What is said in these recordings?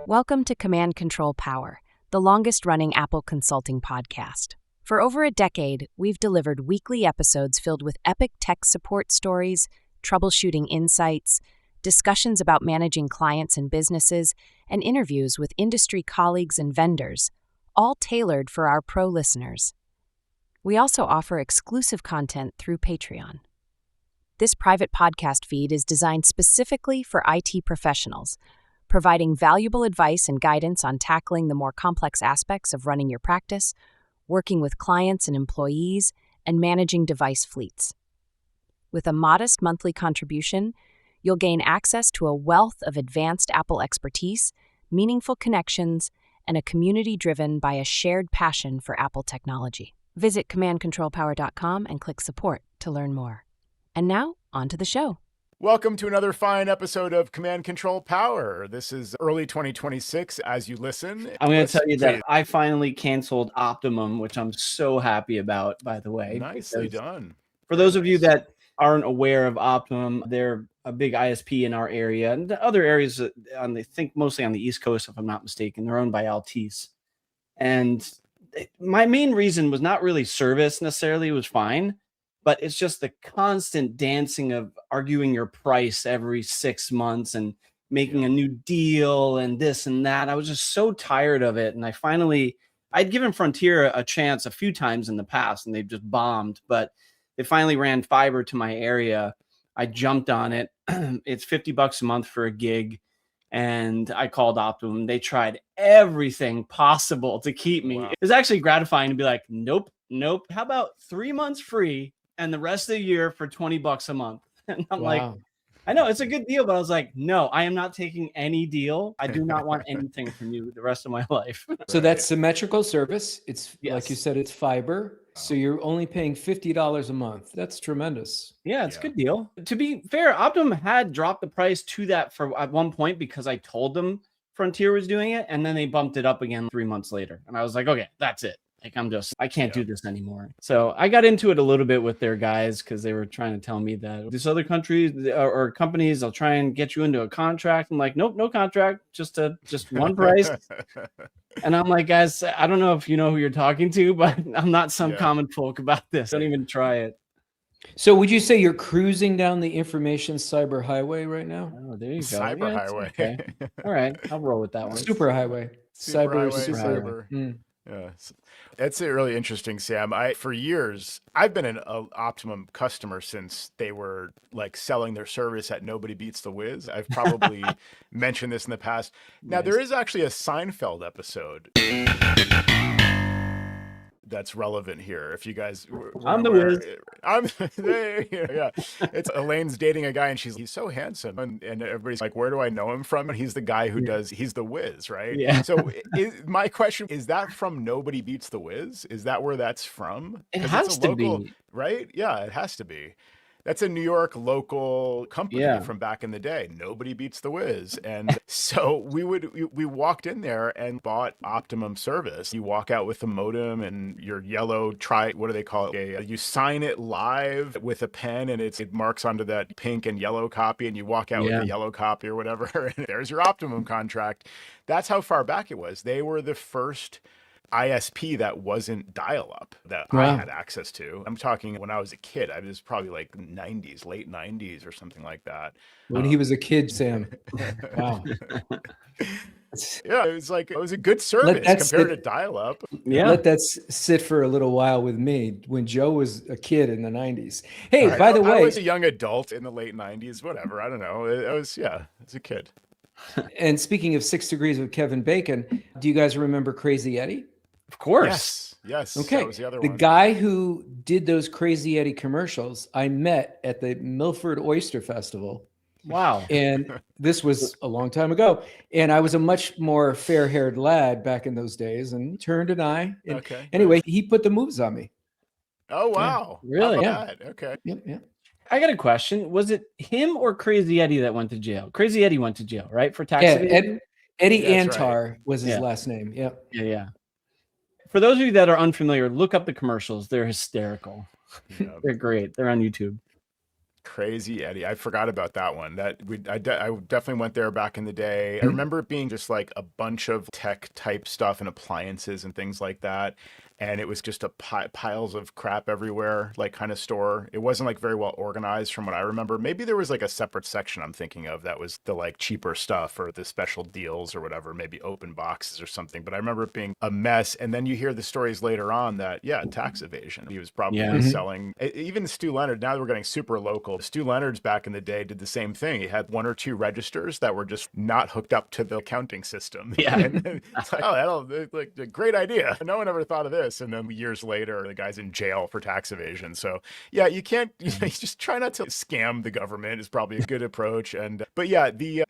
Welcome to Command Control Power, the longest-running Apple consulting podcast. For over a decade, we've delivered weekly episodes filled with epic tech support stories, troubleshooting insights, discussions about managing clients and businesses, and interviews with industry colleagues and vendors, all tailored for our pro listeners. We also offer exclusive content through Patreon. This private podcast feed is designed specifically for IT professionals, providing valuable advice and guidance on tackling the more complex aspects of running your practice, working with clients and employees, and managing device fleets. With a modest monthly contribution, you'll gain access to a wealth of advanced Apple expertise, meaningful connections, and a community driven by a shared passion for Apple technology. Visit commandcontrolpower.com and click support to learn more. And now, on to the show. Welcome to another fine episode of Command Control Power. This is early 2026 as you listen. I'm going to tell you that I finally canceled Optimum, which I'm so happy about, by the way. Nicely done. For those of you that aren't aware of Optimum, they're a big ISP in our area and other areas, I think mostly on the East Coast, if I'm not mistaken. They're owned by Altice. And my main reason was not really service necessarily. It was fine. But it's just the constant dancing of arguing your price every 6 months and making a new deal and this and that. I was just so tired of it. And I'd given Frontier a chance a few times in the past and they've just bombed, but they finally ran fiber to my area. I jumped on it. It's $50 a month for a gig. And I called Optimum. They tried everything possible to keep me. Wow. It was actually gratifying to be like, nope. How about 3 months free? And the rest of the year for $20 a month. And I'm like, I know it's a good deal, but I was like, no, I am not taking any deal. I do not want anything from you the rest of my life. So that's symmetrical service. It's like you said, it's fiber. So you're only paying $50 a month. That's tremendous. Yeah, it's a good deal. To be fair, Optimum had dropped the price to that at one point because I told them Frontier was doing it. And then they bumped it up again 3 months later. And I was like, okay, that's it. Like, I can't do this anymore. So I got into it a little bit with their guys because they were trying to tell me that these other countries or companies, they'll try and get you into a contract. I'm like, nope, no contract, just one price. And I'm like, guys, I don't know if you know who you're talking to, but I'm not some common folk about this. Don't even try it. So would you say you're cruising down the information cyber highway right now? Oh, there you go. Cyber highway. Okay. All right. I'll roll with that one. Super highway. Cyber. Yeah, that's really interesting, Sam. For years, I've been an Optimum customer since they were like selling their service at Nobody Beats the Wiz. I've probably mentioned this in the past. Now, there is actually a Seinfeld episode that's relevant here. If you guys, I'm the Wiz. I'm yeah. It's Elaine's dating a guy and he's so handsome, and everybody's like, where do I know him from? And he's the guy who he's the Wiz, right? Yeah. So my question is that from Nobody Beats the Wiz? Is that where that's from? It has to be, right? Yeah, it has to be. That's a New York local company from back in the day. Nobody Beats the Wiz. And so we walked in there and bought Optimum service. You walk out with a modem and your yellow what do they call it? You sign it live with a pen and it marks onto that pink and yellow copy and you walk out with a yellow copy or whatever. And there's your Optimum contract. That's how far back it was. They were the first ISP that wasn't dial-up that I had access to. I'm talking when I was a kid. I was probably like late 90s or something like that. When he was a kid, Sam. Wow. Yeah, it was a good service compared to dial-up. Yeah. Let that sit for a little while with me when Joe was a kid in the 90s. Hey, by the way, I was a young adult in the late 90s, whatever. I don't know. I was a kid. And speaking of 6 Degrees with Kevin Bacon, do you guys remember Crazy Eddie? Of course. Yes. Okay. That was the other one. The guy who did those Crazy Eddie commercials, I met at the Milford Oyster Festival. Wow. And this was a long time ago. And I was a much more fair-haired lad back in those days and he turned an eye. And anyway, he put the moves on me. Oh, wow. Yeah. Really? Yeah. Okay. Yeah. I got a question. Was it him or Crazy Eddie that went to jail? Crazy Eddie went to jail, right? For tax evasion? Eddie Antar was his last name. Yep. Yeah. For those of you that are unfamiliar, look up the commercials. They're hysterical. They're great. They're on YouTube. Crazy Eddie. I forgot about that one. I definitely went there back in the day. I remember it being just like a bunch of tech type stuff and appliances and things like that. And it was just a piles of crap everywhere, like kind of store. It wasn't like very well organized from what I remember. Maybe there was like a separate section I'm thinking of that was the like cheaper stuff or the special deals or whatever, maybe open boxes or something. But I remember it being a mess. And then you hear the stories later on that, yeah, tax evasion. He was probably selling, even Stu Leonard, now that we're getting super local, Stu Leonard's back in the day did the same thing. He had 1 or 2 registers that were just not hooked up to the accounting system. Yeah. And it's like, oh, that's like a great idea. No one ever thought of this. And then years later, the guy's in jail for tax evasion. So yeah, you can't, you just try not to scam the government is probably a good approach. And, but yeah, the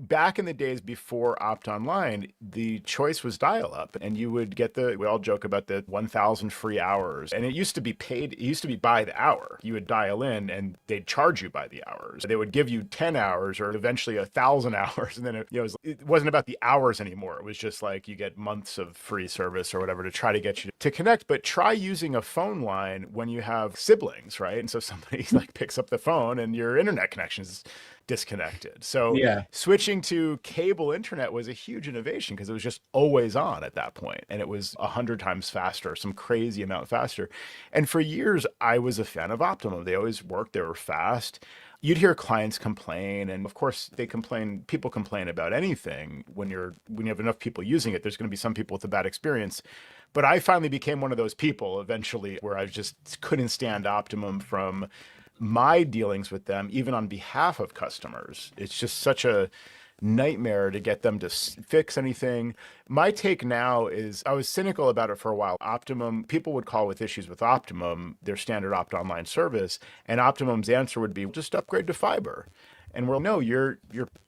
back in the days before Opt Online, the choice was dial up and you would get we all joke about the 1,000 free hours. And it used to be paid. It used to be by the hour. You would dial in and they'd charge you by the hours. They would give you 10 hours or eventually 1,000 hours. And then it wasn't about the hours anymore. It was just like you get months of free service or whatever to try to get you to connect. But try using a phone line when you have siblings, right? And so somebody like picks up the phone and your internet connection is disconnected. So switching to cable internet was a huge innovation because it was just always on at that point. And it was 100 times faster, some crazy amount faster. And for years, I was a fan of Optimum. They always worked. They were fast. You'd hear clients complain, and of course people complain about anything. When you have enough people using it, there's going to be some people with a bad experience. But I finally became one of those people eventually where I just couldn't stand Optimum from my dealings with them, even on behalf of customers. It's just such a nightmare to get them to fix anything. My take now is I was cynical about it for a while. Optimum, people would call with issues with Optimum, their standard Opt Online service, and Optimum's answer would be just upgrade to fiber. And no,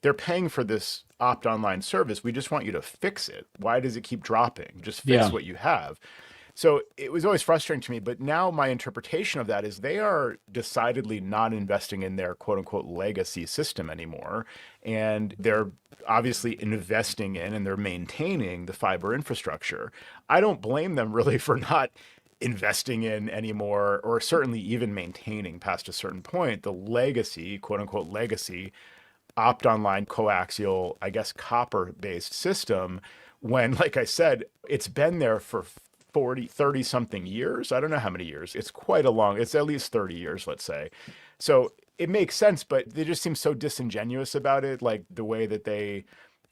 they're paying for this Opt Online service. We just want you to fix it. Why does it keep dropping? Just fix what you have. So it was always frustrating to me, but now my interpretation of that is they are decidedly not investing in their quote unquote legacy system anymore. And they're obviously investing in and they're maintaining the fiber infrastructure. I don't blame them really for not investing in anymore, or certainly even maintaining past a certain point, the legacy, quote unquote legacy, Opt Online coaxial, I guess, copper-based system, when, like I said, it's been there for 30 something years. I don't know how many years. It's it's at least 30 years, let's say. So it makes sense, but they just seem so disingenuous about it, like the way that they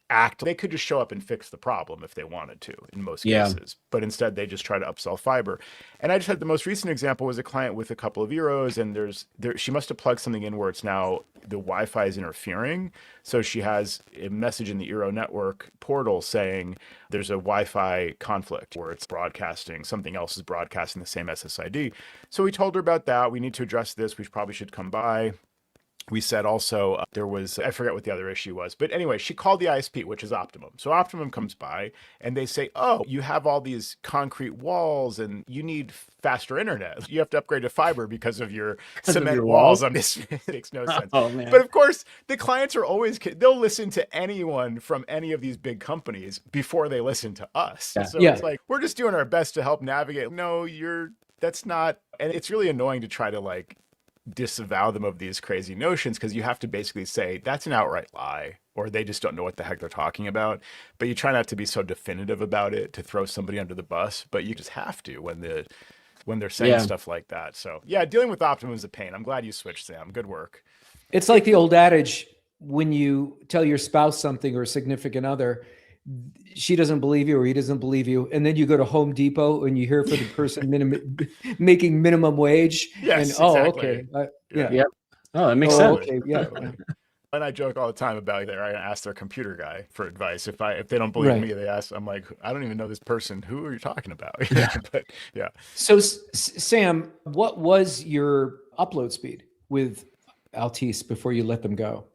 act. They could just show up and fix the problem if they wanted to in most cases, but instead they just try to upsell fiber. And I just had the most recent example was a client with a couple of Euros, and she must have plugged something in where it's now the Wi-Fi is interfering. So she has a message in the Euro network portal saying there's a Wi-Fi conflict where it's broadcasting, something else is broadcasting the same SSID. So we told her about that. We need to address this. We probably should come by. We said also there was, I forget what the other issue was, but anyway, she called the ISP, which is Optimum. So Optimum comes by and they say, oh, you have all these concrete walls and you need faster internet. You have to upgrade to fiber because of your cement walls. This makes no sense. Oh, man. But of course, the clients are they'll listen to anyone from any of these big companies before they listen to us. So it's like, we're just doing our best to help navigate. No, that's not, and it's really annoying to try to like disavow them of these crazy notions, because you have to basically say that's an outright lie, or they just don't know what the heck they're talking about. But you try not to be so definitive about it to throw somebody under the bus, but you just have to when they're saying stuff like that. So yeah, dealing with Optimum is a pain. I'm glad you switched, Sam. Good work. It's like the old adage, when you tell your spouse something or a significant other, she doesn't believe you or he doesn't believe you, and then you go to Home Depot and you hear for the person making minimum wage. Yes, and exactly. Okay, Oh, that makes sense. Okay, yeah. And I joke all the time about it. I ask their computer guy for advice. If they don't believe me, they ask. I'm like, I don't even know this person. Who are you talking about? But yeah. So Sam, what was your upload speed with Altice before you let them go?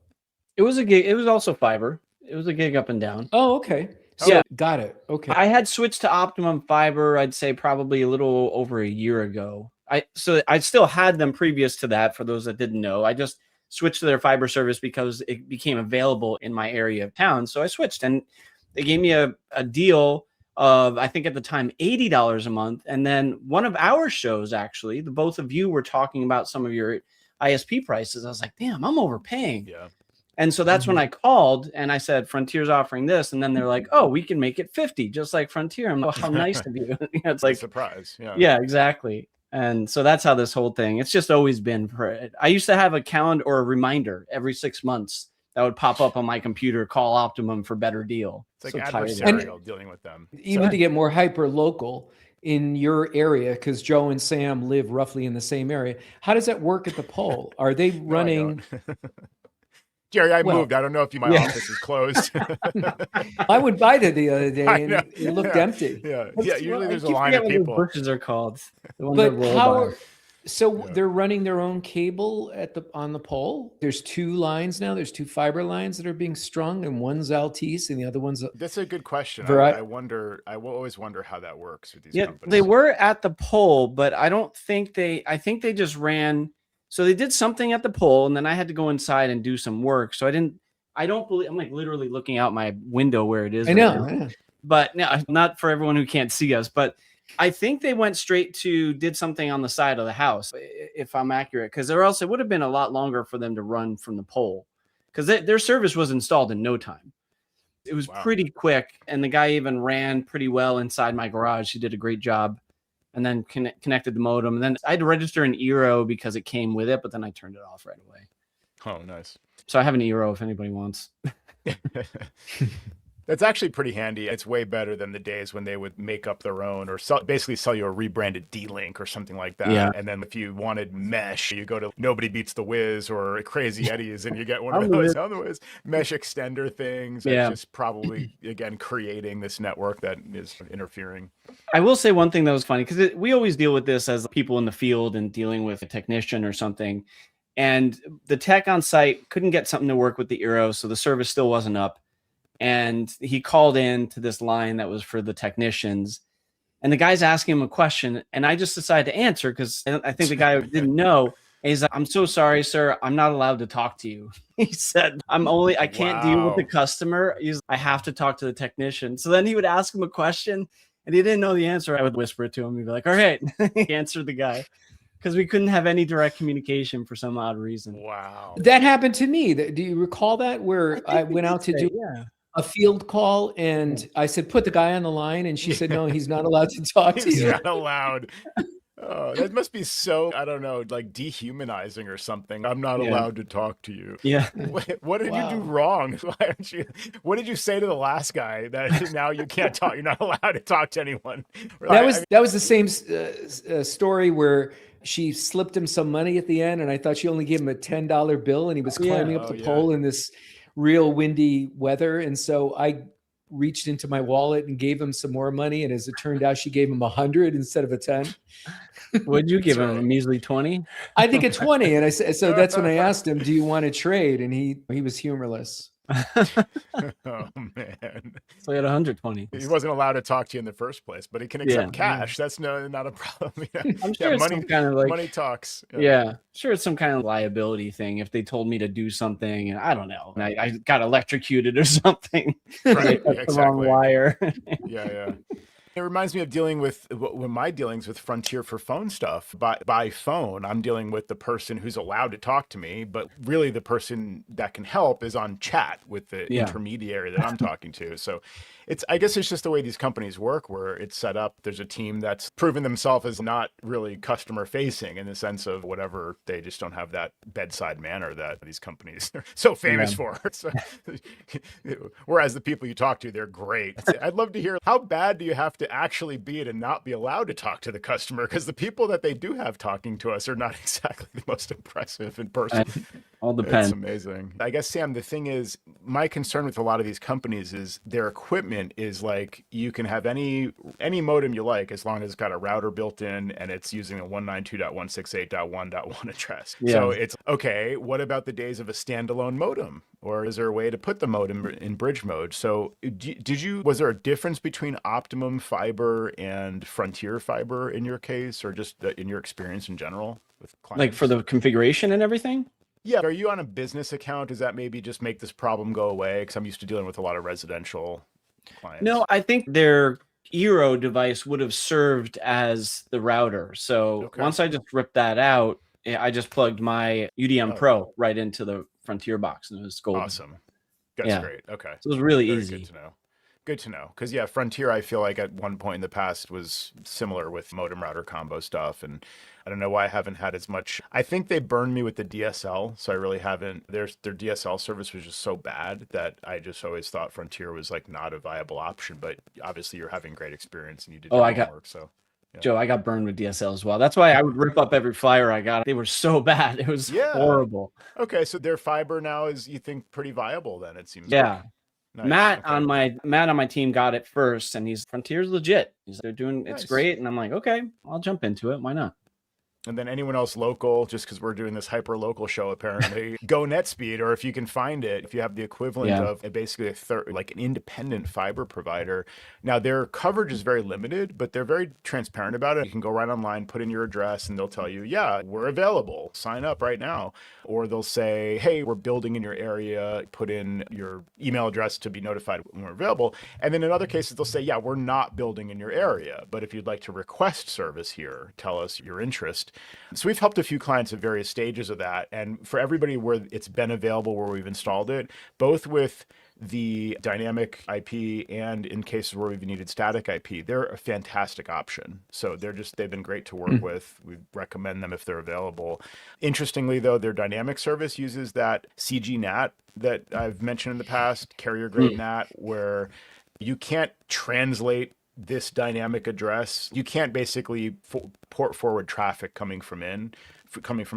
It was a gig. It was also fiber. It was a gig up and down. Oh, okay. So, got it. Okay. I had switched to Optimum Fiber, I'd say probably a little over a year ago. So I still had them previous to that, for those that didn't know. I just switched to their fiber service because it became available in my area of town. So I switched, and they gave me a deal of, I think at the time, $80 a month. And then one of our shows, actually, the both of you were talking about some of your ISP prices. I was like, damn, I'm overpaying. Yeah. And so that's when I called and I said, Frontier's offering this. And then they're like, oh, we can make it 50, just like Frontier. I'm like, oh, how nice of you. It's like, surprise. Yeah, exactly. And so that's how this whole thing, it's just always been. I used to have a calendar or a reminder every 6 months that would pop up on my computer, call Optimum for better deal. It's like adversarial dealing with them. Even to get more hyper local in your area, because Joe and Sam live roughly in the same area. How does that work at the poll? Are they running? Jerry, I moved. I don't know if my office is closed. I went by there the other day and it looked empty. Yeah. Usually there's a line of people. What bushes are called. They're running their own cable on the pole. There's 2 lines now. There's 2 fiber lines that are being strung, and one's Altice and the other one's. That's a good question. I wonder. I will always wonder how that works with these companies. They were at the pole, but I think they just ran. So they did something at the pole, and then I had to go inside and do some work. So I don't believe. I'm like literally looking out my window where it is. I know. But no, not for everyone who can't see us, but. I think they went straight to did something on the side of the house, if I'm accurate, because or else it would have been a lot longer for them to run from the pole, because their service was installed in no time. It was pretty quick, and the guy even ran pretty well inside my garage. He did a great job, and then connected the modem. And then I had to register an Eero because it came with it, but then I turned it off right away. Oh, nice. So I have an Eero if anybody wants. That's actually pretty handy. It's way better than the days when they would make up their own or basically sell you a rebranded D-Link or something like that. Yeah. And then if you wanted mesh, you go to Nobody Beats the Wiz or Crazy Eddie's and you get one of those other mesh extender things. That's just probably, again, creating this network that is interfering. I will say one thing that was funny, because we always deal with this as people in the field and dealing with a technician or something. And the tech on site couldn't get something to work with the Eero, so the service still wasn't up. And he called in to this line that was for the technicians, and the guy's asking him a question, and I just decided to answer because I think the guy didn't know. And he's like, "I'm so sorry, sir. I'm not allowed to talk to you." He said, I can't deal with the customer. I have to talk to the technician. So then he would ask him a question and he didn't know the answer. I would whisper it to him. He'd be like, all right, he answered the guy. Because we couldn't have any direct communication for some odd reason. Wow. That happened to me. Do you recall that? Where I went out to do a field call and I said, put the guy on the line. And she said, no, he's not allowed to talk to you. He's not allowed. Oh, that must be so, I don't know, like dehumanizing or something. I'm not allowed to talk to you. Yeah. What did you do wrong? Why aren't you? What did you say to the last guy that now you can't talk? You're not allowed to talk to anyone. That was the same story where she slipped him some money at the end, and I thought she only gave him a $10 bill, and he was climbing up the pole in this real windy weather, and so I reached into my wallet and gave him some more money, and as it turned out, she gave him 100 instead of a 10. Would you give him a measly 20? I think a 20, and I said, so that's when I asked him, "Do you want to trade?" And he was humorless. Oh man! So he had 120. He wasn't allowed to talk to you in the first place, but he can accept cash. That's not a problem. I'm sure it's some kind of like money talks. Sure, it's some kind of liability thing. If they told me to do something, and I don't know, and I got electrocuted or something, right? The wrong wire. Yeah. It reminds me of dealing with my dealings with Frontier for phone stuff. By phone, I'm dealing with the person who's allowed to talk to me, but really the person that can help is on chat with the intermediary that I'm talking to. So I guess it's just the way these companies work, where it's set up. There's a team that's proven themselves as not really customer facing in the sense of whatever. They just don't have that bedside manner that these companies are so famous for. So, whereas the people you talk to, they're great. I'd love to hear, how bad do you have to actually be to not be allowed to talk to the customer? Because the people that they do have talking to us are not exactly the most impressive in person. All depends. It's amazing. I guess, Sam, the thing is, my concern with a lot of these companies is their equipment is like, you can have any modem you like as long as it's got a router built in and it's using a 192.168.1.1 address. So it's okay. What about the days of a standalone modem? Or is there a way to put the modem in bridge mode? So was there a difference between Optimum fiber and Frontier fiber in your case, or just in your experience in general with clients? Like for the configuration and everything? Yeah. Are you on a business account? Does that maybe just make this problem go away? Because I'm used to dealing with a lot of residential clients. No, I think their Eero device would have served as the router. So once I just ripped that out, I just plugged my UDM Pro right into the Frontier box, and it was golden. Awesome. That's great. Okay. So it was really Very easy. Good to know. Good to know. Because, yeah, Frontier, I feel like at one point in the past was similar with modem router combo stuff. And I don't know why I haven't had as much. I think they burned me with the DSL. So I really haven't. Their DSL service was just so bad that I just always thought Frontier was like not a viable option. But obviously you're having great experience and you did your homework. So. Yeah. Joe, I got burned with DSL as well. That's why I would rip up every flyer I got. They were so bad. It was horrible. Okay. So their fiber now is, you think, pretty viable then, it seems like. Nice. Matt on my team got it first, and Frontier's legit. They're doing it's great, and I'm like, okay, I'll jump into it. Why not? And then anyone else local, just because we're doing this hyper local show, apparently, go NetSpeed, or if you can find it, if you have the equivalent of basically like an independent fiber provider. Now, their coverage is very limited, but they're very transparent about it. You can go right online, put in your address, and they'll tell you, yeah, we're available. Sign up right now. Or they'll say, hey, we're building in your area. Put in your email address to be notified when we're available. And then in other cases, they'll say, yeah, we're not building in your area, but if you'd like to request service here, tell us your interest. So we've helped a few clients at various stages of that. And for everybody where it's been available, where we've installed it, both with the dynamic IP and in cases where we've needed static IP, they're a fantastic option. So they've been great to work with. We recommend them if they're available. Interestingly, though, their dynamic service uses that CG NAT that I've mentioned in the past, carrier grade NAT, where you can't translate this dynamic address. You can't basically port forward traffic coming from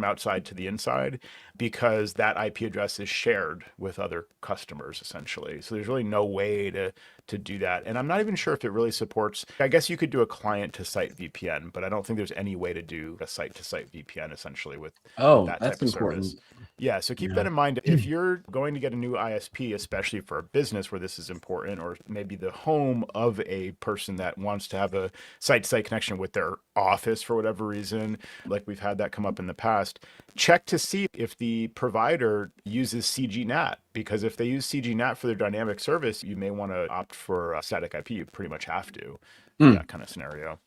outside to the inside, because that IP address is shared with other customers, essentially. So there's really no way to do that. And I'm not even sure if it really supports, I guess you could do a client to site VPN, but I don't think there's any way to do a site to site VPN essentially with that type of service. Yeah, so keep that in mind. If you're going to get a new ISP, especially for a business where this is important, or maybe the home of a person that wants to have a site-to-site connection with their office for whatever reason, like we've had that come up in the past, check to see if the provider uses CGNAT, because if they use CGNAT for their dynamic service, you may want to opt for static IP. You pretty much have to for that kind of scenario.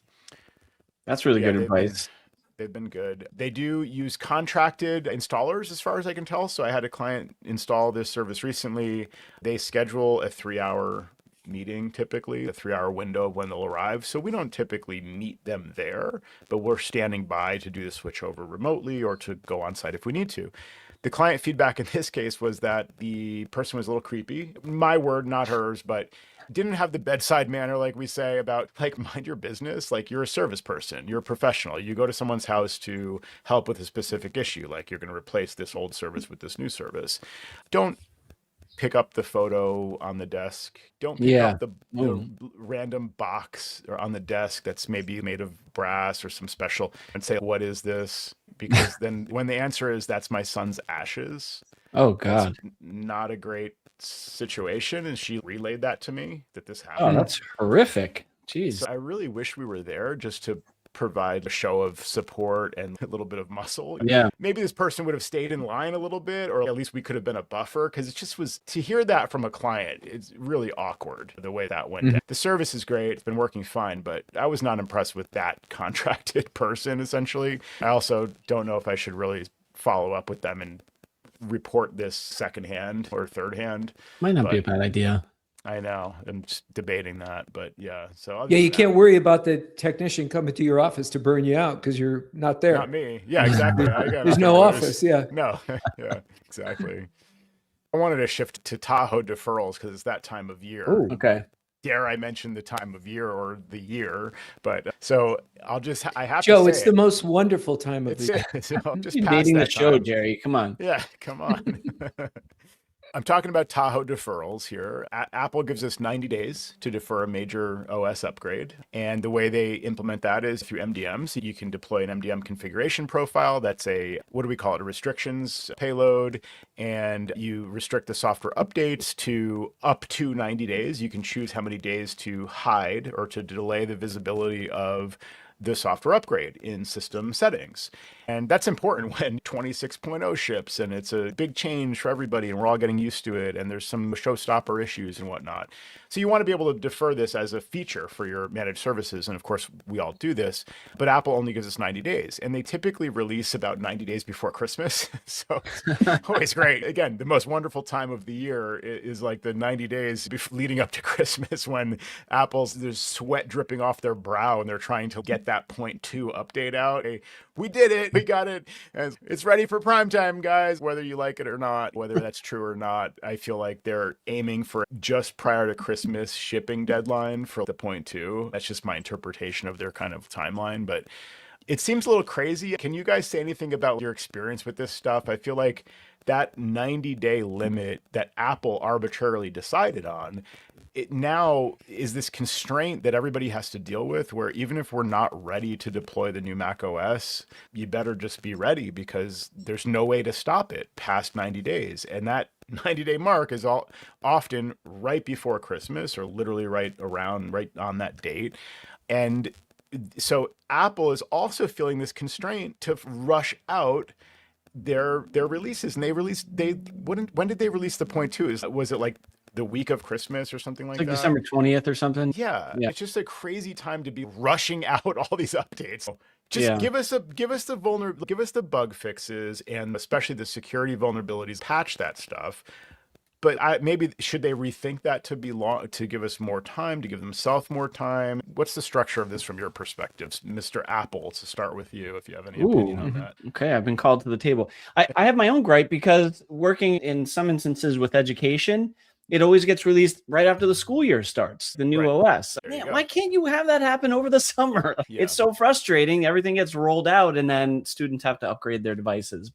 That's really good advice. They've been good. They do use contracted installers, as far as I can tell. So I had a client install this service recently. They schedule a 3-hour meeting, typically a 3-hour window of when they'll arrive. So we don't typically meet them there, but we're standing by to do the switch over remotely or to go on site if we need to. The client feedback in this case was that the person was a little creepy. My word, not hers, but didn't have the bedside manner, like we say, about like, mind your business. Like, you're a service person, you're a professional. You go to someone's house to help with a specific issue, like you're going to replace this old service with this new service. Don't pick up the photo on the desk. Don't pick up the random box or on the desk that's maybe made of brass or some special, and say, what is this? Because then when the answer is, that's my son's ashes. Oh God. Not a great situation. And she relayed that to me, that this happened. Oh, that's horrific. Jeez. So I really wish we were there just to provide a show of support and a little bit of muscle. Yeah. Maybe this person would have stayed in line a little bit, or at least we could have been a buffer, because it just was, to hear that from a client, it's really awkward the way that went down. The service is great. It's been working fine, but I was not impressed with that contracted person, essentially. I also don't know if I should really follow up with them and report this secondhand or third hand. Might not be a bad idea. I know. I'm just debating that, but yeah. So you can't worry about the technician coming to your office to burn you out because you're not there. Not me. Yeah, exactly. There's no office. Yeah. No. Yeah, exactly. I wanted to shift to Tahoe deferrals because it's that time of year. Ooh, okay. Dare I mention the time of year or the year? But so I have Joe, to say, it's the most wonderful time of the year. So I'll just You're pass dating that the show, time. Jerry. Come on. Yeah, come on. I'm talking about Tahoe deferrals here. Apple gives us 90 days to defer a major OS upgrade. And the way they implement that is through MDM. So you can deploy an MDM configuration profile. That's a restrictions payload. And you restrict the software updates to up to 90 days. You can choose how many days to hide or to delay the visibility of the software upgrade in system settings. And that's important when 26.0 ships and it's a big change for everybody and we're all getting used to it and there's some showstopper issues and whatnot. So you want to be able to defer this as a feature for your managed services. And of course, we all do this, but Apple only gives us 90 days and they typically release about 90 days before Christmas. So it's always great. Again, the most wonderful time of the year is like the 90 days leading up to Christmas when there's sweat dripping off their brow and they're trying to get that 0.2 update out. Hey, we did it. We got it. And it's ready for prime time, guys, whether you like it or not, whether that's true or not. I feel like they're aiming for just prior to Christmas shipping deadline for the 0.2. That's just my interpretation of their kind of timeline, but it seems a little crazy. Can you guys say anything about your experience with this stuff? I feel like that 90-day limit that Apple arbitrarily decided on, it now is this constraint that everybody has to deal with, where even if we're not ready to deploy the new Mac OS, you better just be ready because there's no way to stop it past 90 days. And that 90-day mark is often right before Christmas or literally right on that date. And so Apple is also feeling this constraint to rush out their releases. And when did they release the 0.2? Was it like the week of Christmas or something like that? December 20th or something. Yeah, it's just a crazy time to be rushing out all these updates. Just give us the bug fixes and especially the security vulnerabilities, patch that stuff. But maybe should they rethink that to give us more time, to give themselves more time? What's the structure of this from your perspective, Mr. Apple, to start with you, if you have any opinion on that? Okay, I've been called to the table. I have my own gripe because working in some instances with education, it always gets released right after the school year starts, the new OS. Man, why can't you have that happen over the summer? Yeah. It's so frustrating. Everything gets rolled out and then students have to upgrade their devices.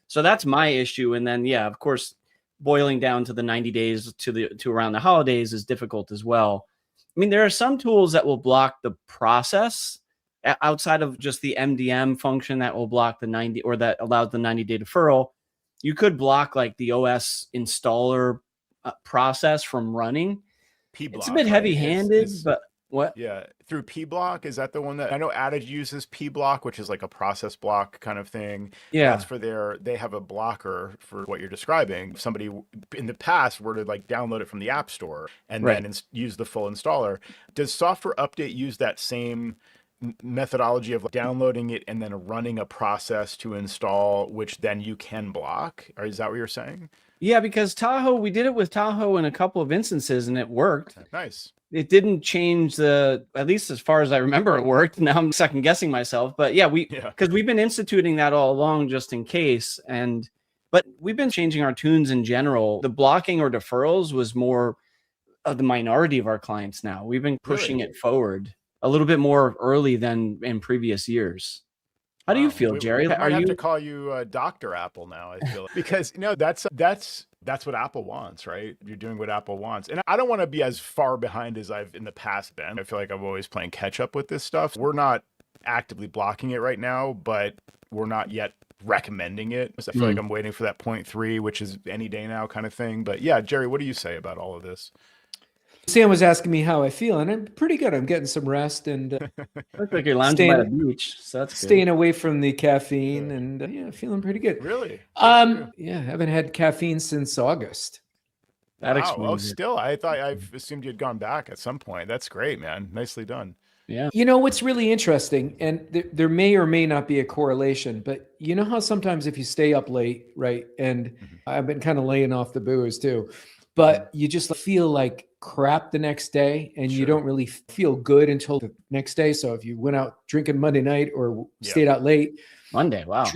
So that's my issue. And then, of course, boiling down to the 90 days to around the holidays is difficult as well. I mean, there are some tools that will block the process outside of just the MDM function that will block the 90 or that allows the 90-day deferral. You could block like the OS installer process from running. P-block, it's a bit heavy-handed, but what? Yeah, through P-block, is that the one that I know Adage uses? P-block, which is like a process block kind of thing. Yeah, that's for they have a blocker for what you're describing. If somebody in the past were to like download it from the App Store and then use the full installer. Does Software Update use that same methodology of downloading it and then running a process to install, which then you can block? Or is that what you're saying? Yeah, because Tahoe, we did it with Tahoe in a couple of instances and it worked. Nice. It didn't change at least as far as I remember it worked. Now I'm second guessing myself, but because we've been instituting that all along just in case. But we've been changing our tunes in general. The blocking or deferrals was more of the minority of our clients now. We've been pushing it forward a little bit more early than in previous years. How do you feel, Jerry? I have to call you Dr. Apple now, I feel like. Because that's what Apple wants, right? You're doing what Apple wants. And I don't want to be as far behind as I've in the past been. I feel like I'm always playing catch up with this stuff. We're not actively blocking it right now, but we're not yet recommending it. So I feel like I'm waiting for that 0.3, which is any day now kind of thing. But yeah, Jerry, what do you say about all of this? Sam was asking me how I feel, and I'm pretty good. I'm getting some rest and looks like you're lounging by the beach. So that's staying away from the caffeine and feeling pretty good. Really? Yeah, haven't had caffeine since August. That explains it. Still, I've assumed you'd gone back at some point. That's great, man. Nicely done. Yeah. You know what's really interesting, and there may or may not be a correlation, but you know how sometimes if you stay up late, right? And I've been kind of laying off the booze too, but you just feel like crap the next day and you don't really feel good until the next day. So if you went out drinking Monday night or stayed out late. Monday, wow.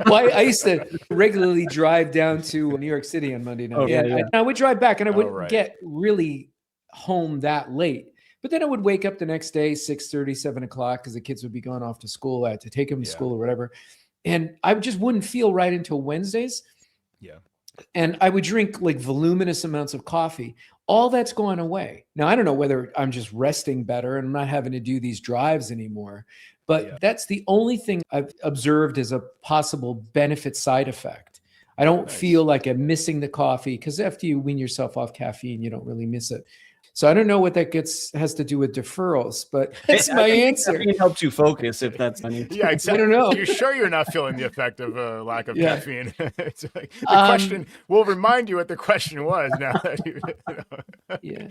Well, I used to regularly drive down to New York City on Monday night. I would drive back and I wouldn't get really home that late. But then I would wake up the next day, 6:30, 7 o'clock, because the kids would be going off to school. I had to take them to school or whatever. And I just wouldn't feel right until Wednesdays. Yeah. And I would drink like voluminous amounts of coffee. All that's going away. Now, I don't know whether I'm just resting better and I'm not having to do these drives anymore. But that's the only thing I've observed as a possible benefit side effect. I don't feel like I'm missing the coffee because after you wean yourself off caffeine, you don't really miss it. So I don't know what that has to do with deferrals, but that's my answer. Caffeine helps you focus, if that's funny. Yeah, exactly. I don't know. Are you sure you're not feeling the effect of lack of Yeah. caffeine? It's like, the question will remind you what the question was now that you know. Yeah.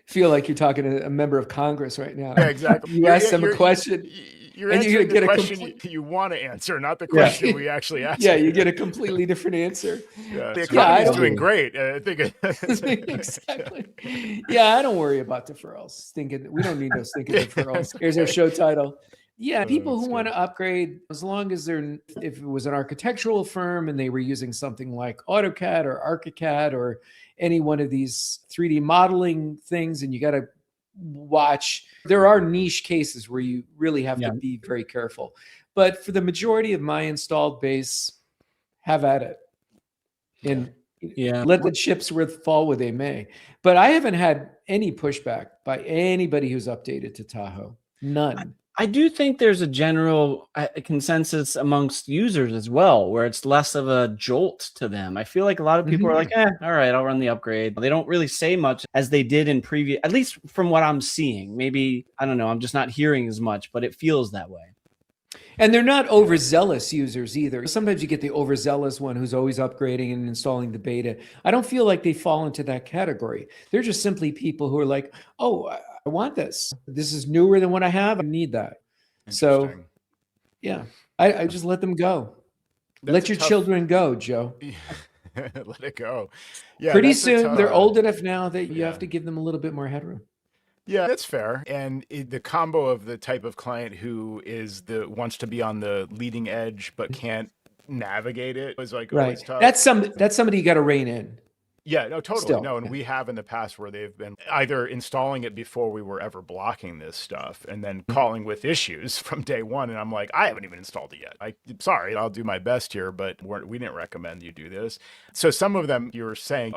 Feel like you're talking to a member of Congress right now. Yeah, exactly. You ask them a question. You're and answering you're the gonna question you want to answer, not the question we actually asked. Yeah, you get a completely different answer. Yeah, the economy is doing great. I think exactly. Yeah, I don't worry about deferrals. We don't need no stinking deferrals. Here's our show title. Yeah, people who want to upgrade, as long as if it was an architectural firm and they were using something like AutoCAD or ArchiCAD or any one of these 3D modeling things, and you got to watch. There are niche cases where you really have to be very careful. But for the majority of my installed base, have at it. And let the chips fall where they may. But I haven't had any pushback by anybody who's updated to Tahoe. None. I do think there's a general consensus amongst users as well, where it's less of a jolt to them. I feel like a lot of people are like, all right, I'll run the upgrade. They don't really say much as they did in previous, at least from what I'm seeing. Maybe, I don't know, I'm just not hearing as much, but it feels that way. And they're not overzealous users either. Sometimes you get the overzealous one who's always upgrading and installing the beta. I don't feel like they fall into that category. They're just simply people who are like, oh, I want this. This is newer than what I have. I need that. So, yeah, I just let them go. Let your children go, Joe. Let it go. Yeah. Pretty soon, they're old enough now that you have to give them a little bit more headroom. Yeah, that's fair. And the combo of the type of client who wants to be on the leading edge but can't navigate it was like always tough. That's somebody you got to rein in. Yeah, no, totally. No, and we have in the past where they've been either installing it before we were ever blocking this stuff and then calling with issues from day one. And I'm like, I haven't even installed it yet. I'm sorry, I'll do my best here, but we didn't recommend you do this. So some of them you're saying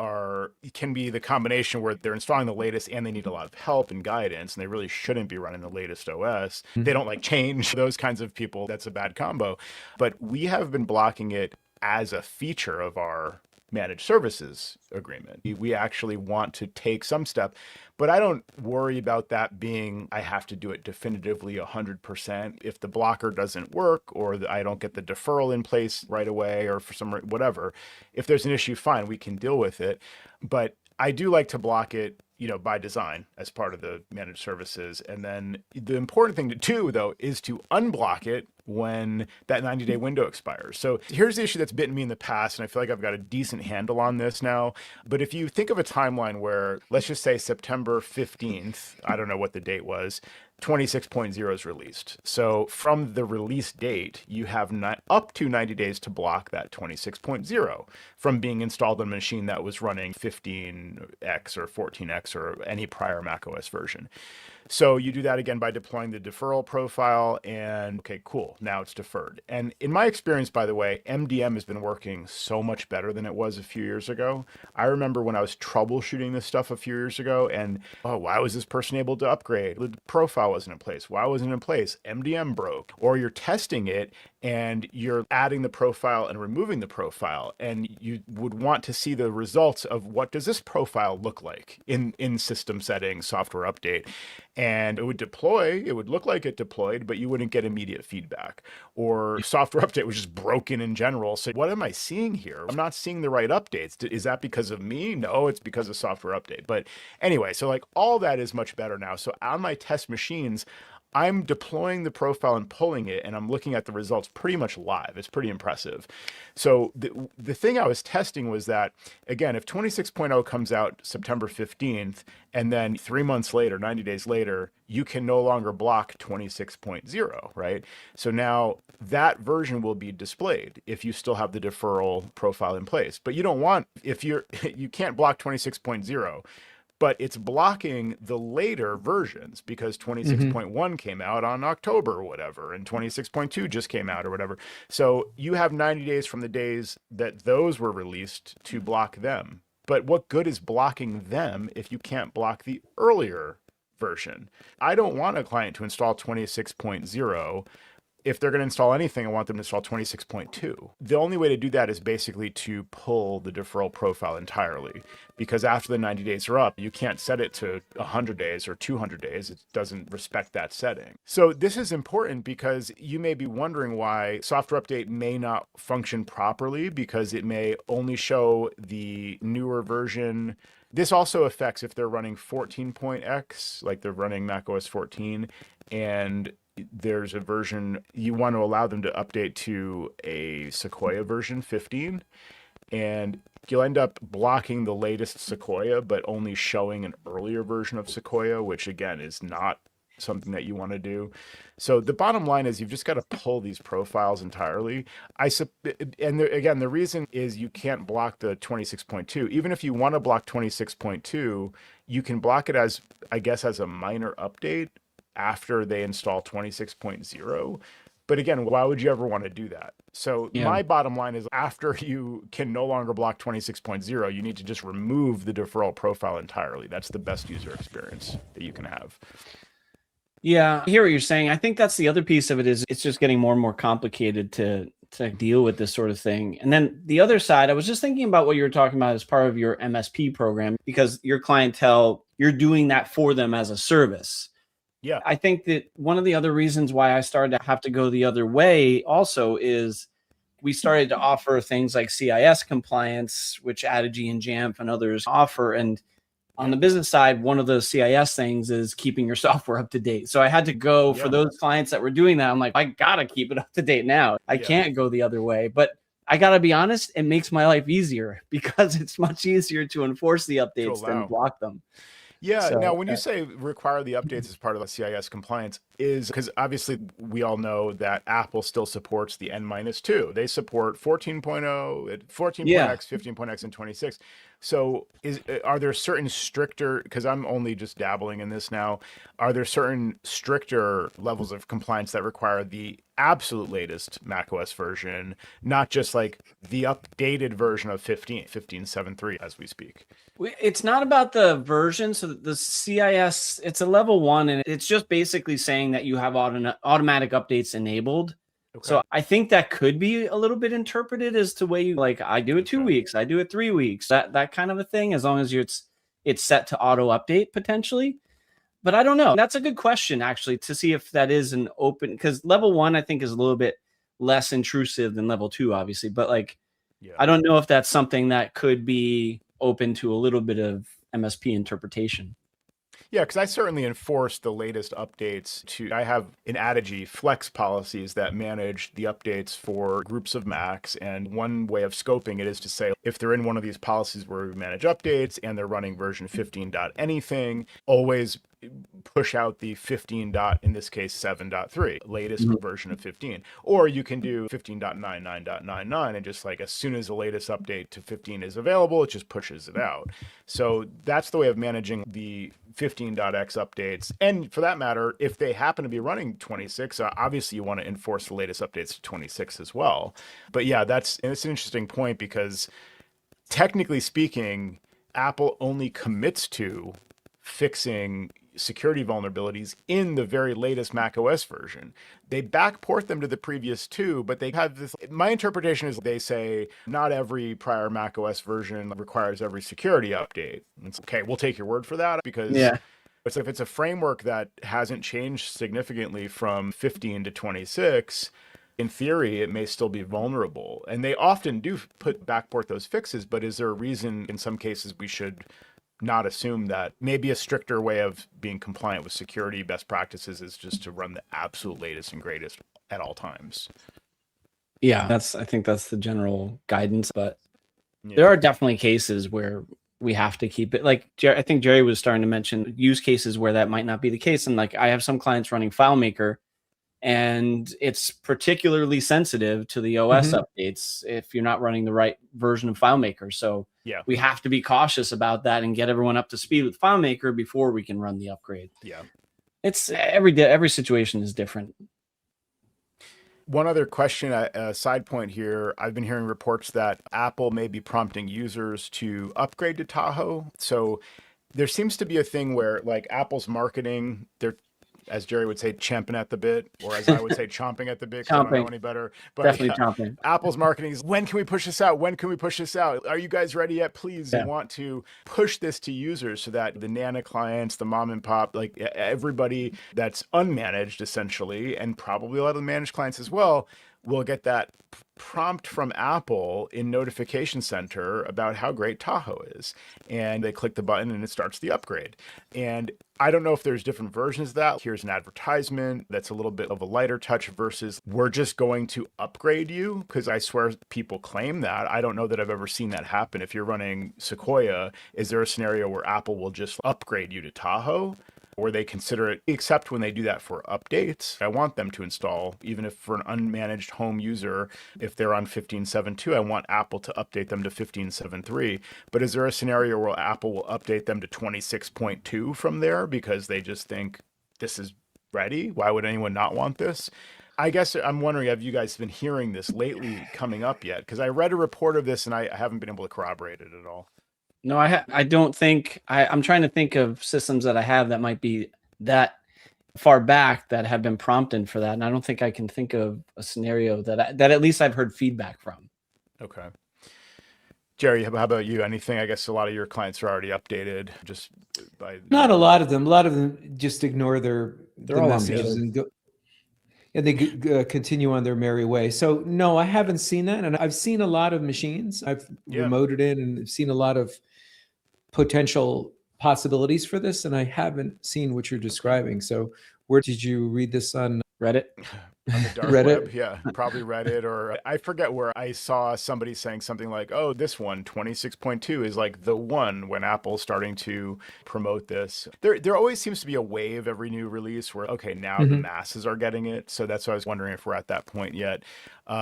can be the combination where they're installing the latest and they need a lot of help and guidance and they really shouldn't be running the latest OS. They don't like change. Those kinds of people, that's a bad combo. But we have been blocking it as a feature of our managed services agreement. We actually want to take some step, but I don't worry about that being, I have to do it definitively 100%. If the blocker doesn't work or I don't get the deferral in place right away or for some whatever, if there's an issue, fine, we can deal with it. But I do like to block it, by design as part of the managed services. And then the important thing to do, though, is to unblock it when that 90-day window expires. So here's the issue that's bitten me in the past, and I feel like I've got a decent handle on this now. But if you think of a timeline where, let's just say September 15th, I don't know what the date was, 26.0 is released. So from the release date, you have up to 90 days to block that 26.0 from being installed on a machine that was running 15X or 14X or any prior macOS version. So you do that again by deploying the deferral profile and okay, cool. Now it's deferred. And in my experience, by the way, MDM has been working so much better than it was a few years ago. I remember when I was troubleshooting this stuff a few years ago and, why was this person able to upgrade? The profile wasn't in place. Why wasn't it in place? MDM broke. Or you're testing it and you're adding the profile and removing the profile. And you would want to see the results of what does this profile look like in system settings, software update. And it would deploy, it would look like it deployed, but you wouldn't get immediate feedback. Or software update was just broken in general. So what am I seeing here? I'm not seeing the right updates. Is that because of me? No, it's because of software update. But anyway, so like all that is much better now. So on my test machines, I'm deploying the profile and pulling it, and I'm looking at the results pretty much live. It's pretty impressive. So the thing I was testing was that, again, if 26.0 comes out September 15th, and then 3 months later, 90 days later, you can no longer block 26.0, right? So now that version will be displayed if you still have the deferral profile in place. But you don't want, you can't block 26.0. But it's blocking the later versions because 26.1 came out on October or whatever, and 26.2 just came out or whatever. So you have 90 days from the days that those were released to block them. But what good is blocking them if you can't block the earlier version? I don't want a client to install 26.0 if they're going to install anything, I want them to install 26.2. The only way to do that is basically to pull the deferral profile entirely, because after the 90 days are up, you can't set it to 100 days or 200 days. It doesn't respect that setting. So this is important because you may be wondering why software update may not function properly, because it may only show the newer version. This also affects if they're running 14.x, like they're running macOS 14, and there's a version, you want to allow them to update to a Sequoia version 15, and you'll end up blocking the latest Sequoia, but only showing an earlier version of Sequoia, which again is not something that you want to do. So the bottom line is you've just got to pull these profiles entirely. Again, the reason is you can't block the 26.2. Even if you want to block 26.2, you can block it as, I guess, as a minor update after they install 26.0. But again, why would you ever want to do that? So my bottom line is after you can no longer block 26.0, you need to just remove the deferral profile entirely. That's the best user experience that you can have. Yeah, I hear what you're saying. I think that's the other piece of it is it's just getting more and more complicated to deal with this sort of thing. And then the other side, I was just thinking about what you were talking about as part of your MSP program, because your clientele, you're doing that for them as a service. Yeah. I think that one of the other reasons why I started to have to go the other way also is we started to offer things like CIS compliance, which Adigy and Jamf and others offer. And on the business side, one of the CIS things is keeping your software up to date. So I had to go for those clients that were doing that. I'm like, I got to keep it up to date now. I can't go the other way. But I got to be honest, it makes my life easier because it's much easier to enforce the updates than block them. Yeah. So, now, when you say require the updates as part of the CIS compliance, is because obviously we all know that Apple still supports the N-2. They support 14.0, 14.x, 15.x, and 26. So are there certain stricter, because I'm only just dabbling in this now, are there certain stricter levels of compliance that require the absolute latest macOS version, not just like the updated version of 15.7.3 as we speak? It's not about the version. So the CIS, it's a level 1, and it's just basically saying that you have automatic updates enabled. Okay. So I think that could be a little bit interpreted as to way you like, I do it 2 weeks, I do it 3 weeks, that kind of a thing, as long as it's set to auto update potentially. But I don't know. That's a good question, actually, to see if that is an open, because level 1, I think, is a little bit less intrusive than level 2, obviously. But like, I don't know if that's something that could be open to a little bit of MSP interpretation. Yeah, because I certainly enforce the latest updates I have in Adigy Flex policies that manage the updates for groups of Macs. And one way of scoping it is to say, if they're in one of these policies where we manage updates and they're running version 15 dot anything, always push out the 15 dot, in this case, 7.3, latest version of 15. Or you can do 15.99.99 and just like as soon as the latest update to 15 is available, it just pushes it out. So that's the way of managing the 15.x updates. And for that matter, if they happen to be running 26, obviously you want to enforce the latest updates to 26 as well. But yeah, it's an interesting point because technically speaking, Apple only commits to fixing security vulnerabilities in the very latest macOS version. They backport them to the previous 2, but they have this, my interpretation is they say not every prior macOS version requires every security update. It's okay, we'll take your word for that, because it's if it's a framework that hasn't changed significantly from 15 to 26, in theory, it may still be vulnerable. And they often do backport those fixes, but is there a reason in some cases we should not assume that maybe a stricter way of being compliant with security best practices is just to run the absolute latest and greatest at all times? Yeah, I think that's the general guidance, but there are definitely cases where we have to keep it. Like I think Jerry was starting to mention use cases where that might not be the case. And like I have some clients running FileMaker, and it's particularly sensitive to the OS updates if you're not running the right version of FileMaker. So we have to be cautious about that and get everyone up to speed with FileMaker before we can run the upgrade. Yeah. It's every situation is different. One other question, a side point here. I've been hearing reports that Apple may be prompting users to upgrade to Tahoe. So there seems to be a thing where like Apple's marketing, as Jerry would say, champing at the bit, or as I would say, chomping at the bit, because I don't know any better. But definitely chomping. Apple's marketing is, when can we push this out? When can we push this out? Are you guys ready yet? Please. They want to push this to users so that the Nana clients, the mom and pop, like everybody that's unmanaged essentially, and probably a lot of the managed clients as well, will get that prompt from Apple in Notification Center about how great Tahoe is. And they click the button and it starts the upgrade. And I don't know if there's different versions of that. Here's an advertisement that's a little bit of a lighter touch versus we're just going to upgrade you, because I swear people claim that. I don't know that I've ever seen that happen. If you're running Sequoia, is there a scenario where Apple will just upgrade you to Tahoe? Or they consider it, except when they do that for updates. I want them to install, even if for an unmanaged home user, if they're on 15.7.2, I want Apple to update them to 15.7.3. But is there a scenario where Apple will update them to 26.2 from there because they just think this is ready? Why would anyone not want this? I guess I'm wondering, have you guys been hearing this lately coming up yet? Because I read a report of this and I haven't been able to corroborate it at all. No, I don't think I'm trying to think of systems that I have that might be that far back that have been prompted for that. And I don't think I can think of a scenario that at least I've heard feedback from. Okay. Jerry, how about you? Anything? I guess a lot of your clients are already updated just by. Not a lot of them. A lot of them just ignore their all messages and go. And they continue on their merry way. So no, I haven't seen that. And I've seen a lot of machines. I've remoted in and I've seen a lot of potential possibilities for this. And I haven't seen what you're describing. So where did you read this on? Reddit? On the dark web, yeah, probably Reddit, or I forget where I saw somebody saying something like, oh, this one, 26.2 is like the one when Apple's starting to promote this. There always seems to be a wave every new release where, okay, now the masses are getting it. So that's why I was wondering if we're at that point yet.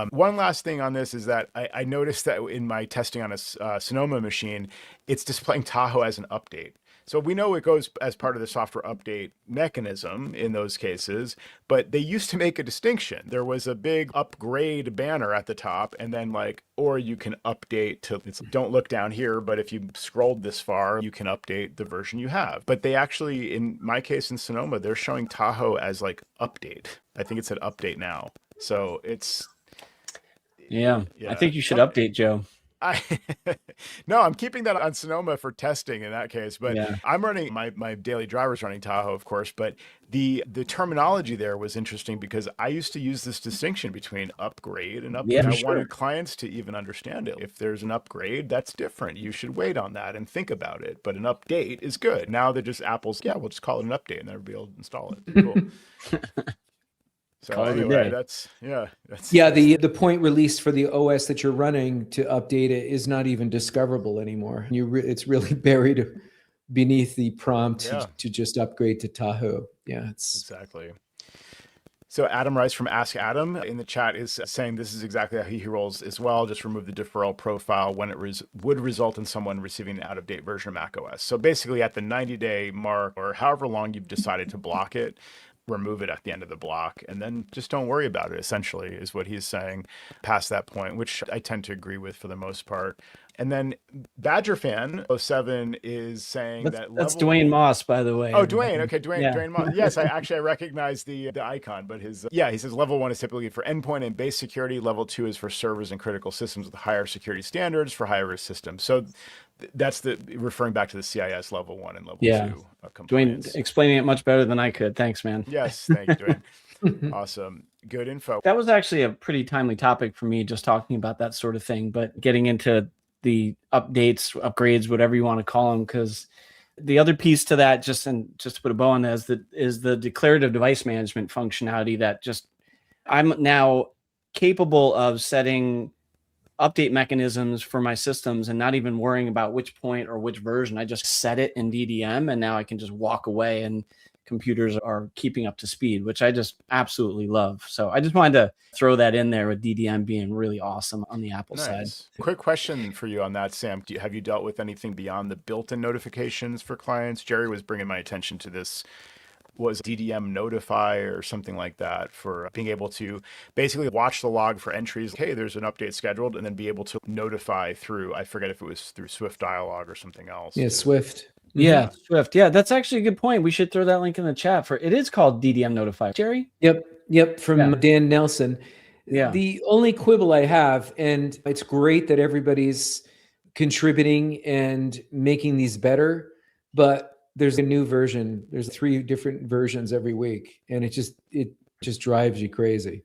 One last thing on this is that I noticed that in my testing on a Sonoma machine, it's displaying Tahoe as an update. So we know it goes as part of the software update mechanism in those cases, but they used to make a distinction. There was a big upgrade banner at the top, and then like, or you can update to, don't look down here, but if you scrolled this far, you can update the version you have. But they actually, in my case in Sonoma, they're showing Tahoe as like update. I think it said update now. So it's... Yeah. I think you should update, Joe. No, I'm keeping that on Sonoma for testing in that case, but I'm running my daily driver's running Tahoe, of course, but the terminology there was interesting because I used to use this distinction between upgrade and update. I wanted clients to even understand it. If there's an upgrade, that's different. You should wait on that and think about it, but an update is good. Now they're just Apple's, we'll just call it an update and everybody will install it. Cool. So anyway, that's the point released for the OS that you're running to update it is not even discoverable anymore. It's really buried beneath the prompt to just upgrade to Tahoe. Yeah, exactly. So Adam Rice from Ask Adam in the chat is saying this is exactly how he rolls as well. Just remove the deferral profile when it would result in someone receiving an out-of-date version of macOS. So basically at the 90-day mark or however long you've decided to block it, remove it at the end of the block and then just don't worry about it, essentially, is what he's saying past that point, which I tend to agree with for the most part. And then Badger Fan 07 is saying that's Dwayne Moss, by the way. Oh, Dwayne. Okay, Dwayne Moss. Yes, I recognize the icon, but he says level 1 is typically for endpoint and base security. Level 2 is for servers and critical systems with higher security standards for higher risk systems. So that's referring back to the CIS level 1 and level 2 compliance. Dwayne explaining it much better than I could. Thanks, man. Yes, thank you, Dwayne. Awesome. Good info. That was actually a pretty timely topic for me, just talking about that sort of thing, but getting into the updates, upgrades, whatever you want to call them, because the other piece to that, just to put a bow on that, is the declarative device management functionality that I'm now capable of setting update mechanisms for my systems and not even worrying about which point or which version. I just set it in DDM and now I can just walk away and computers are keeping up to speed, which I just absolutely love. So I just wanted to throw that in there with DDM being really awesome on the Apple side. Quick question for you on that, Sam. Have you dealt with anything beyond the built-in notifications for clients? Jerry was bringing my attention to this. Was DDM Notify or something like that for being able to basically watch the log for entries. Hey, there's an update scheduled, and then be able to notify through, I forget if it was through Swift Dialog or something else. Yeah, Swift. Yeah, Swift. Yeah, that's actually a good point. We should throw that link in the chat it is called DDM Notify. Jerry? Yep. From Dan Nelson. Yeah. The only quibble I have, and it's great that everybody's contributing and making these better, but there's a new version. There's 3 different versions every week, and it just drives you crazy.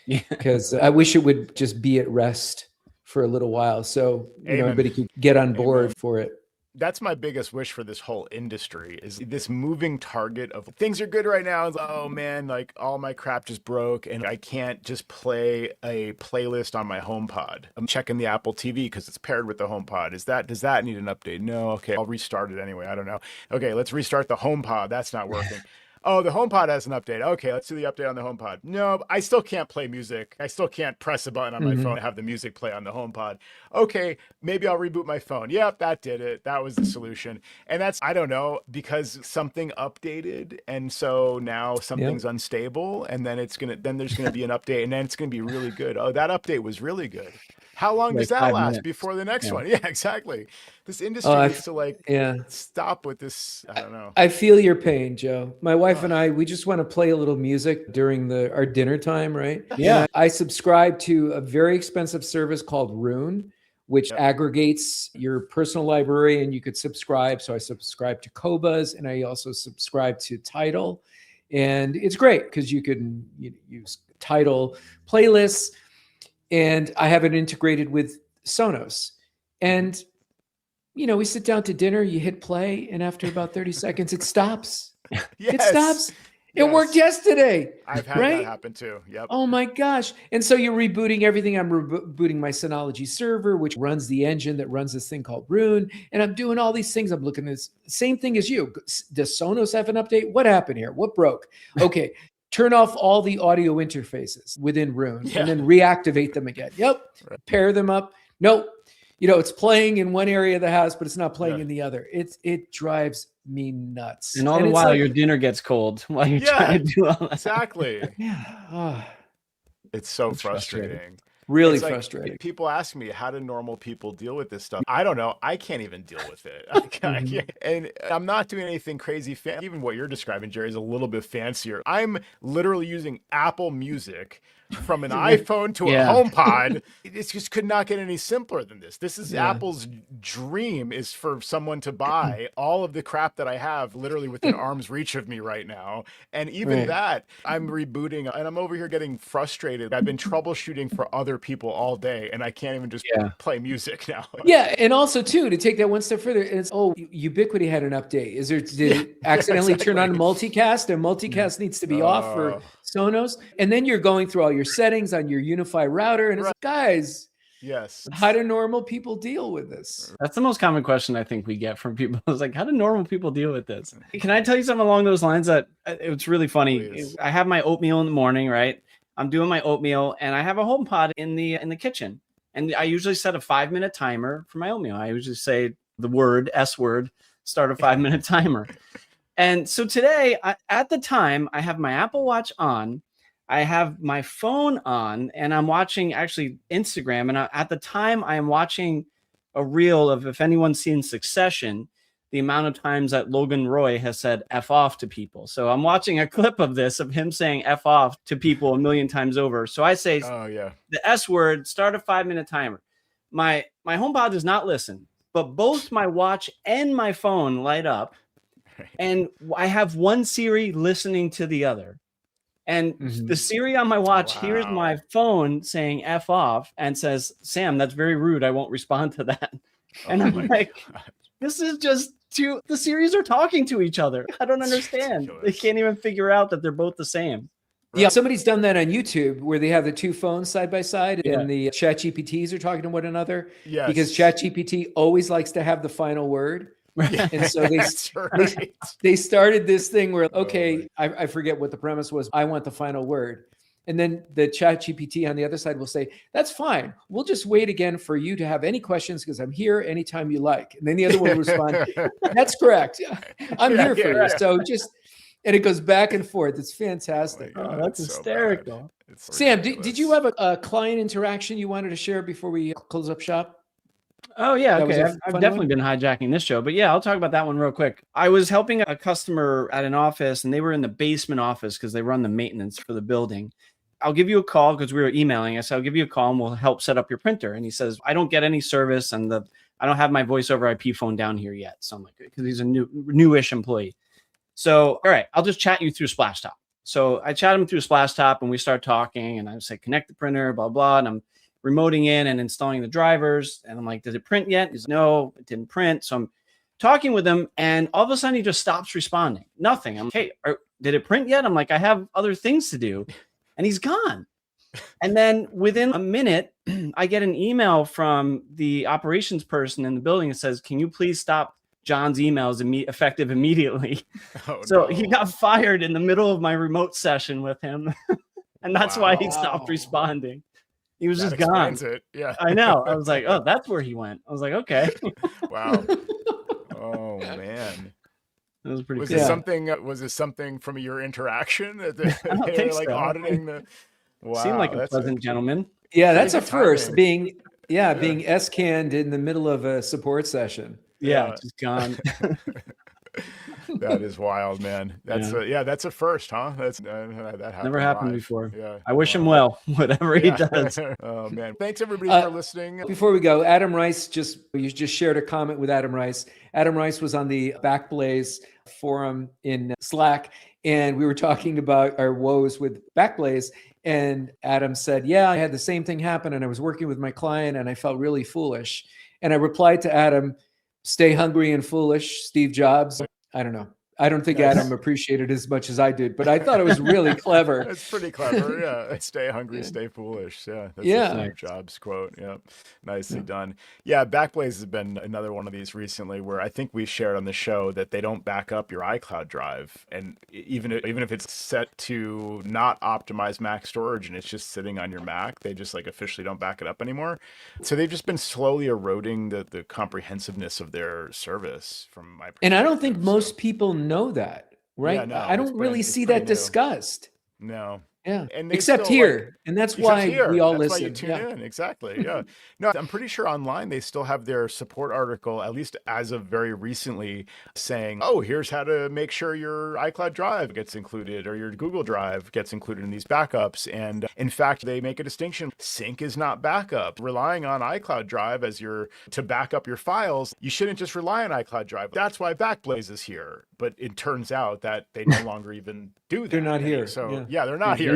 Yeah. Because I wish it would just be at rest for a little while, so everybody could get on board for it. That's my biggest wish for this whole industry is this moving target of things are good right now. It's, oh man, like all my crap just broke and I can't just play a playlist on my HomePod. I'm checking the Apple TV because it's paired with the HomePod. Does that need an update? No. Okay, I'll restart it anyway. I don't know. Okay, let's restart the HomePod. That's not working. Oh, the HomePod has an update. Okay, let's do the update on the HomePod. No, I still can't play music. I still can't press a button on my phone and have the music play on the HomePod. Okay, maybe I'll reboot my phone. Yep, that did it. That was the solution. And that's, I don't know, because something updated, and so now something's unstable, and then there's gonna be an update, and then it's gonna be really good. Oh, that update was really good. How long does that last before the next one? Yeah, exactly. This industry needs to stop with this. I don't know. I feel your pain, Joe. My wife and I, we just want to play a little music during our dinner time, right? Yeah. I subscribe to a very expensive service called Rune, which aggregates your personal library, and you could subscribe. So I subscribe to Kobas, and I also subscribe to Tidal, and it's great because you can use Tidal playlists. And I have it integrated with Sonos. And, we sit down to dinner, you hit play, and after about 30 seconds, it stops. Yes. It stops. It worked yesterday. I've had that happen too. Yep. Oh my gosh. And so you're rebooting everything. I'm rebooting my Synology server, which runs the engine that runs this thing called Rune. And I'm doing all these things. I'm looking at this same thing as you. Does Sonos have an update? What happened here? What broke? Okay. Turn off all the audio interfaces within Rune and then reactivate them again. Yep. Right. Pair them up. Nope. It's playing in one area of the house, but it's not playing in the other. It drives me nuts. And all the while your dinner gets cold while you're trying to do all that. Exactly. Yeah. It's so frustrating. Really frustrating. People ask me, how do normal people deal with this stuff? I don't know. I can't even deal with it. I can't. And I'm not doing anything crazy. Even what you're describing, Jerry, is a little bit fancier. I'm literally using Apple Music from an iPhone to a HomePod. It just could not get any simpler than this. This is Apple's dream, is for someone to buy all of the crap that I have literally within arm's reach of me right now. And even that, I'm rebooting, and I'm over here getting frustrated. I've been troubleshooting for other people all day, and I can't even just play music now. Yeah, and also too, to take that one step further, it's Ubiquity had an update. Did it accidentally turn on multicast, and multicast needs to be off for Sonos? And then you're going through all your settings on your Unify router, and it's like, guys, how do normal people deal with this? That's the most common question I think we get from people. It's like, how do normal people deal with this? Can I tell you something along those lines that it's really funny? Please. I have my oatmeal in the morning, right? I'm doing my oatmeal, and I have a HomePod in the kitchen, and I usually set a 5-minute timer for my oatmeal. I usually say the S word, start a 5-minute timer. And so today, at the time, I have my Apple Watch on, I have my phone on, and I'm watching actually Instagram. And at the time, I am watching a reel of, if anyone's seen Succession, the amount of times that Logan Roy has said F off to people. So I'm watching a clip of this, of him saying F off to people 1,000,000 times over. So I say the S word, start a 5-minute timer. My HomePod does not listen, but both my watch and my phone light up. And I have one Siri listening to the other. And the Siri on my watch hears my phone saying F off and says, Sam, that's very rude. I won't respond to that. And I'm like, this is just the Siris are talking to each other. I don't understand. They can't even figure out that they're both the same. Yeah, somebody's done that on YouTube where they have the two phones side by side and the ChatGPTs are talking to one another. Yes. Because ChatGPT always likes to have the final word. And so they started this thing where, I forget what the premise was. I want the final word. And then the ChatGPT on the other side will say, that's fine. We'll just wait again for you to have any questions because I'm here anytime you like. And then the other one will respond, that's correct. I'm here for you. So and it goes back and forth. It's fantastic. Oh, that's hysterical. Sam, did you have a client interaction you wanted to share before we close up shop? Oh, yeah. That was Okay. a I've funny definitely one? been hijacking this show, but yeah, I'll talk about that one real quick. I was helping a customer at an office and they were in the basement office because they run the maintenance for the building. I'll give you a call because we were emailing. I said, I'll give you a call and we'll help set up your printer. And he says, I don't get any service and I don't have my voice over IP phone down here yet. So I'm like, because he's a newish employee. So, all right, I'll just chat you through Splashtop. So I chat him through Splashtop and we start talking and I say, connect the printer, blah, blah. And I'm remoting in and installing the drivers. And I'm like, did it print yet? He's no, it didn't print. So I'm talking with him and all of a sudden he just stops responding. Nothing. I'm like, hey, did it print yet? I'm like, I have other things to do. And he's gone. And then within a minute, I get an email from the operations person in the building that says, can you please stop John's emails effective immediately? Oh, so no. he got fired in the middle of my remote session with him. And that's why he stopped responding. He was That just gone. It. Yeah. I know. I was like, oh, that's where he went. I was like, okay. Wow. Oh, man. It was pretty Was cool. it something? Was it something from your interaction? They don't think like so. auditing the. Wow, Seemed like a pleasant gentleman. Yeah, that's a good first. timing. Being S-canned in the middle of a support session. Yeah, just gone. That is wild, man. That's that's a first, huh? That happened Never happened live. before. Yeah. I wish him well, whatever he does. Oh man. Thanks everybody for listening. Before we go, Adam Rice you just shared a comment with Adam Rice. Adam Rice was on the Backblaze forum in Slack, and we were talking about our woes with Backblaze. And Adam said, yeah, I had the same thing happen and I was working with my client and I felt really foolish. And I replied to Adam, stay hungry and foolish, Steve Jobs. I don't know. I don't think Adam appreciated it as much as I did, but I thought it was really clever. It's pretty clever. Yeah. Stay hungry, stay foolish. Yeah. That's Yeah. a Steve Jobs quote. Yeah. Nicely done. Yeah. Backblaze has been another one of these recently where I think we shared on the show that they don't back up your iCloud drive. And even if it's set to not optimize Mac storage and it's just sitting on your Mac, they just like officially don't back it up anymore. So they've just been slowly eroding the comprehensiveness of their service from my perspective. And I don't think most people know that, right? Yeah, no, I don't really see that discussed. No. Yeah. And except here. And that's why we all listen. That's why you tune in. Exactly. Yeah. No, I'm pretty sure online they still have their support article, at least as of very recently, saying, oh, here's how to make sure your iCloud Drive gets included or your Google Drive gets included in these backups. And in fact, they make a distinction. Sync is not backup. Relying on iCloud Drive to back up your files, you shouldn't just rely on iCloud Drive. That's why Backblaze is here. But it turns out that they no longer even do that. They're not here. So yeah, they're not here.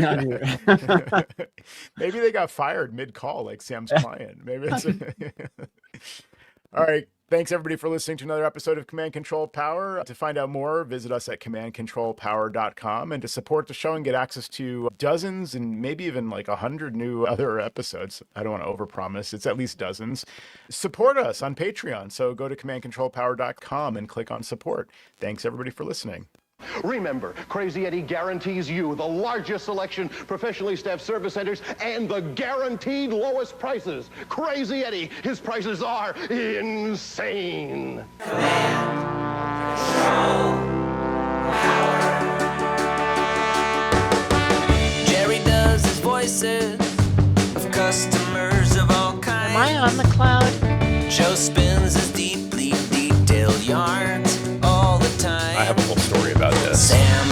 Maybe they got fired mid-call like Sam's client. Maybe it's all right. Thanks everybody for listening to another episode of Command Control Power. To find out more, visit us at commandcontrolpower.com, and to support the show and get access to dozens and maybe even like 100 new other episodes. I don't want to overpromise. It's at least dozens. Support us on Patreon. So go to commandcontrolpower.com and click on support. Thanks everybody for listening. Remember, Crazy Eddie guarantees you the largest selection, professionally staffed service centers, and the guaranteed lowest prices. Crazy Eddie, his prices are insane. Jerry does his voices of customers of all kinds. Am I on the cloud? Joe spins his deeply detailed yarns all the time. I have a whole story about this. Sam